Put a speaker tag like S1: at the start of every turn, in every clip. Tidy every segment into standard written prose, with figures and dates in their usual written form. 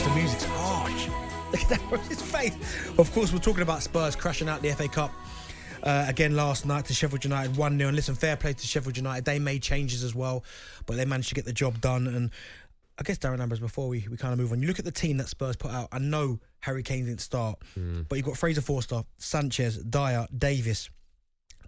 S1: The music's harsh. Look at that on his face. Of course, we're talking about Spurs crashing out the FA Cup again last night to Sheffield United 1-0. And listen, fair play to Sheffield United. They made changes as well, but they managed to get the job done. And I guess, Darren Ambrose, before we kind of move on, you look at the team that Spurs put out. I know Harry Kane didn't start, but you've got Fraser Forster, Sanchez, Dyer, Davis.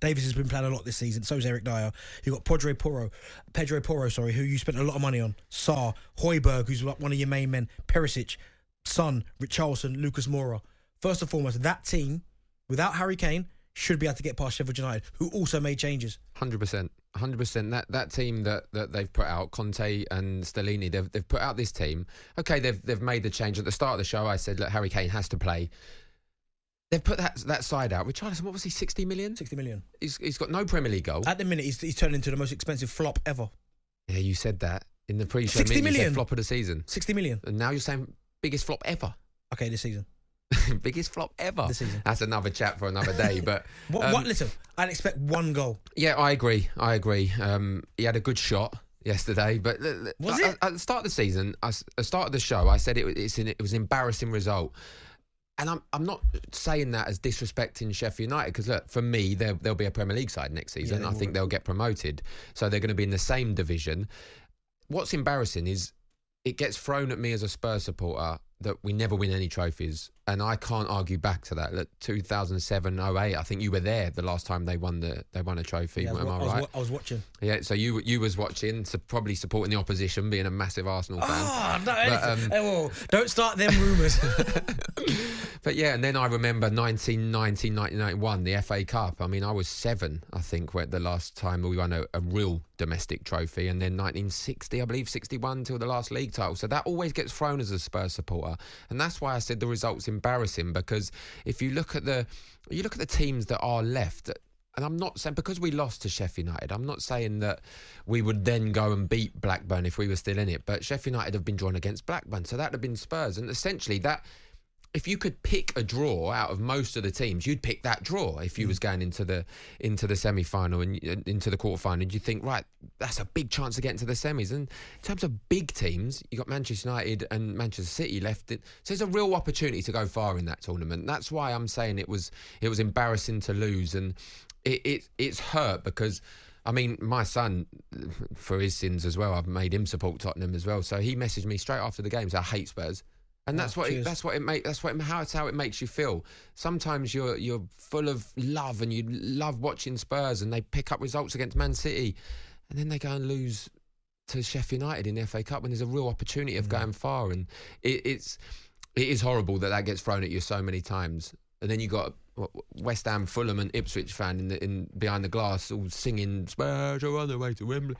S1: Davis has been playing a lot this season. So is Eric Dyer. You've got Pedro Porro, who you spent a lot of money on. Sarr, Højbjerg, who's like one of your main men. Perisic, Son, Richarlison, Lucas Moura. First and foremost, that team, without Harry Kane, should be able to get past Sheffield United, who also made changes.
S2: 100%. That team that they've put out, Conte and Stellini, they've put out this team. Okay, they've made the change. At the start of the show, I said, look, Harry Kane has to play. They've put that side out. Richarlison, what was he, 60 million?
S1: 60 million.
S2: He's got no Premier League goal.
S1: At the minute, he's turned into the most expensive flop ever.
S2: Yeah, you said that in the pre-show.
S1: 60 million?
S2: You said flop of the season.
S1: 60 million.
S2: And now you're saying biggest flop ever.
S1: Okay, this season.
S2: Biggest flop ever.
S1: This season.
S2: That's another chat for another day. But
S1: what? Listen, I'd expect one goal.
S2: Yeah, I agree. He had a good shot yesterday, but
S1: Was it?
S2: At the start of the season, at the start of the show, I said it was an embarrassing result. And I'm not saying that as disrespecting Sheffield United, because look, for me, there'll be a Premier League side next season. I think they'll get promoted, so they're going to be in the same division. What's embarrassing is it gets thrown at me as a Spurs supporter that we never win any trophies, and I can't argue back to that. Look, 2007-08, I think you were there the last time they won a trophy.
S1: Yeah,
S2: am I right?
S1: I was watching.
S2: Yeah, so you was watching, so probably supporting the opposition, being a massive Arsenal fan.
S1: Oh, no, don't start them rumours.
S2: But yeah, and then I remember 1990, 1991, the FA Cup. I mean, I was 7, I think, where the last time we won a real domestic trophy, and then 1960, I believe, 61 till the last league title. So that always gets thrown as a Spurs supporter, and that's why I said the result's embarrassing, because if you look at the teams that are left. And I'm not saying, because we lost to Sheffield United, I'm not saying that we would then go and beat Blackburn if we were still in it. But Sheffield United have been drawn against Blackburn, so that would have been Spurs. And essentially, that if you could pick a draw out of most of the teams, you'd pick that draw if you was going into the semi-final and into the quarter-final. And you think, right, that's a big chance to get into the semis. And in terms of big teams, you got Manchester United and Manchester City left. So there's a real opportunity to go far in that tournament. That's why I'm saying it was embarrassing to lose, and it's hurt because, I mean, my son, for his sins as well, I've made him support Tottenham as well. So he messaged me straight after the game, so I hate Spurs. And that's how it makes you feel. Sometimes you're full of love and you love watching Spurs, and they pick up results against Man City, and then they go and lose to Sheffield United in the FA Cup when there's a real opportunity of going far. And it is horrible that gets thrown at you so many times. And then you got West Ham, Fulham, and Ipswich fan in behind the glass all singing "Spurs are on the way to Wembley."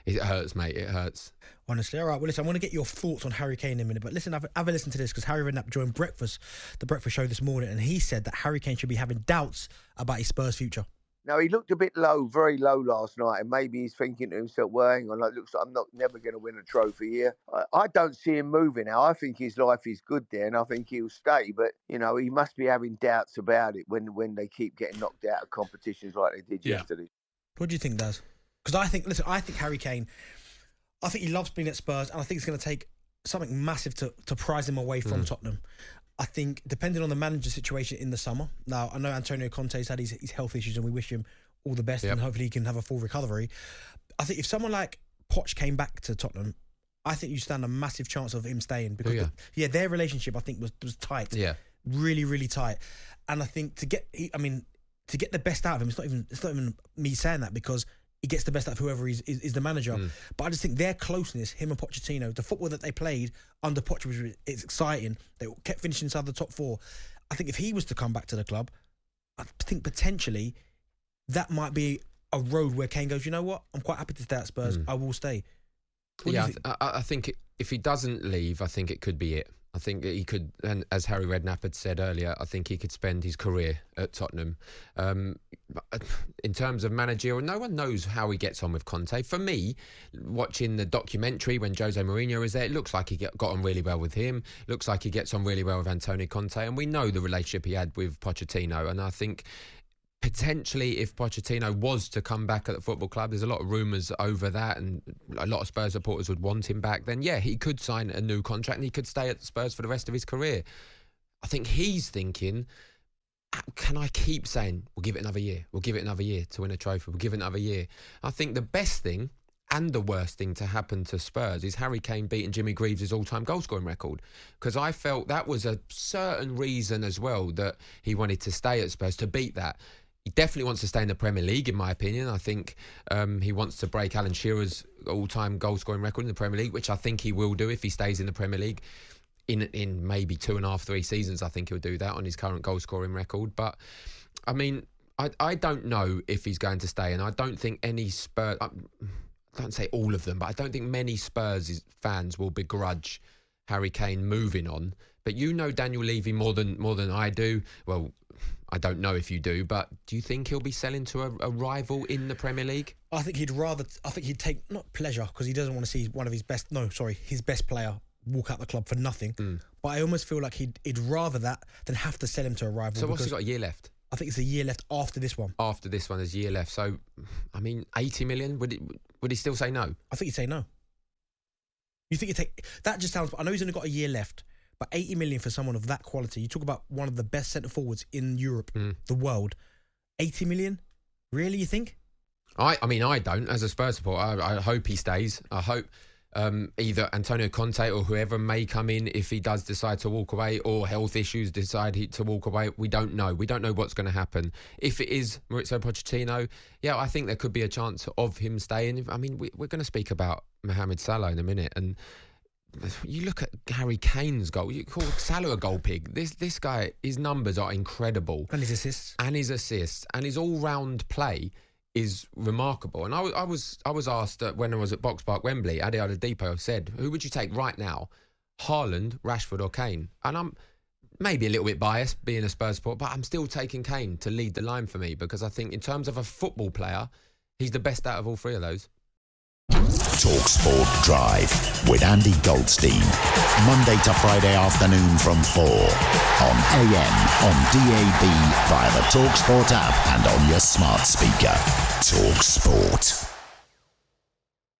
S2: It hurts, mate. It hurts.
S1: Honestly, all right. Well, listen, I want to get your thoughts on Harry Kane in a minute. But listen, have a listen to this, because Harry Redknapp joined the breakfast show this morning, and he said that Harry Kane should be having doubts about his Spurs future.
S3: Now, he looked a bit low, very low last night, and maybe he's thinking to himself, well, hang on, it looks like I'm never going to win a trophy here. I don't see him moving now. I think his life is good there, and I think he'll stay. But, you know, he must be having doubts about it when they keep getting knocked out of competitions like they did yesterday.
S1: What do you think, Daz? Because I think Harry Kane, I think he loves being at Spurs, and I think it's going to take something massive to prize him away from Tottenham. I think, depending on the manager situation in the summer. Now, I know Antonio Conte's had his health issues, and we wish him all the best, and hopefully he can have a full recovery. I think if someone like Poch came back to Tottenham, I think you stand a massive chance of him staying, because their relationship, I think, was tight. Yeah. Really, really tight. And I think to get the best out of him, it's not even me saying that, because he gets the best out of whoever is the manager. But I just think their closeness, him and Pochettino, the football that they played under Poch was exciting. They kept finishing inside the top 4. I think if he was to come back to the club, I think potentially that might be a road where Kane goes, you know what, I'm quite happy to stay at Spurs. I will stay.
S2: I think if he doesn't leave, I think it could be it. I think he could, and as Harry Redknapp had said earlier, I think he could spend his career at Tottenham. In terms of managerial, no one knows how he gets on with Conte. For me, watching the documentary when Jose Mourinho is there, it looks like he got on really well with him. Looks like he gets on really well with Antonio Conte, and we know the relationship he had with Pochettino. And I think potentially, if Pochettino was to come back at the football club, there's a lot of rumours over that, and a lot of Spurs supporters would want him back. Then, yeah, he could sign a new contract and he could stay at Spurs for the rest of his career. I think he's thinking, can I keep saying, we'll give it another year, we'll give it another year to win a trophy, we'll give it another year? I think the best thing and the worst thing to happen to Spurs is Harry Kane beating Jimmy Greaves' all-time goal-scoring record, because I felt that was a certain reason as well that he wanted to stay at Spurs, to beat that. He definitely wants to stay in the Premier League, in my opinion. I think he wants to break Alan Shearer's all-time goal-scoring record in the Premier League, which I think he will do if he stays in the Premier League. In maybe 2.5, 3 seasons, I think he'll do that on his current goal-scoring record. But, I mean, I don't know if he's going to stay, and I don't think any Spurs... I don't say all of them, but I don't think many Spurs fans will begrudge Harry Kane moving on. But you know Daniel Levy more than I do. Well, I don't know if you do, but do you think he'll be selling to a rival in the Premier League?
S1: I think he'd take, not pleasure, because he doesn't want to see his best player walk out the club for nothing. But I almost feel like he'd rather that than have to sell him to a rival.
S2: So what's he got, a year left?
S1: I think it's a year left after this one.
S2: After this one, there's a year left. So, I mean, 80 million, would he still say no?
S1: I think he'd say no. You think that just sounds... I know he's only got a year left, but 80 million for someone of that quality. You talk about one of the best centre-forwards in Europe, the world. 80 million? Really, you think?
S2: I mean, I don't. As a Spurs supporter, I hope he stays. I hope either Antonio Conte or whoever may come in, if he does decide to walk away, or health issues decide to walk away. We don't know. We don't know what's going to happen. If it is Mauricio Pochettino, yeah, I think there could be a chance of him staying. I mean, we're going to speak about Mohamed Salah in a minute, and you look at Harry Kane's goal. You call Salah a goal pig. This guy, his numbers are incredible,
S1: and his assists,
S2: and his all-round play is remarkable. And I was asked when I was at Box Park Wembley, Adi Oladipo said, who would you take right now, Haaland, Rashford or Kane? And I'm maybe a little bit biased being a Spurs supporter, but I'm still taking Kane to lead the line for me, because I think in terms of a football player, he's the best out of all three of those.
S4: talkSPORT Drive with Andy Goldstein, Monday to Friday afternoon from 4 on AM, on DAB, via the talkSPORT app and on your smart speaker. talkSPORT.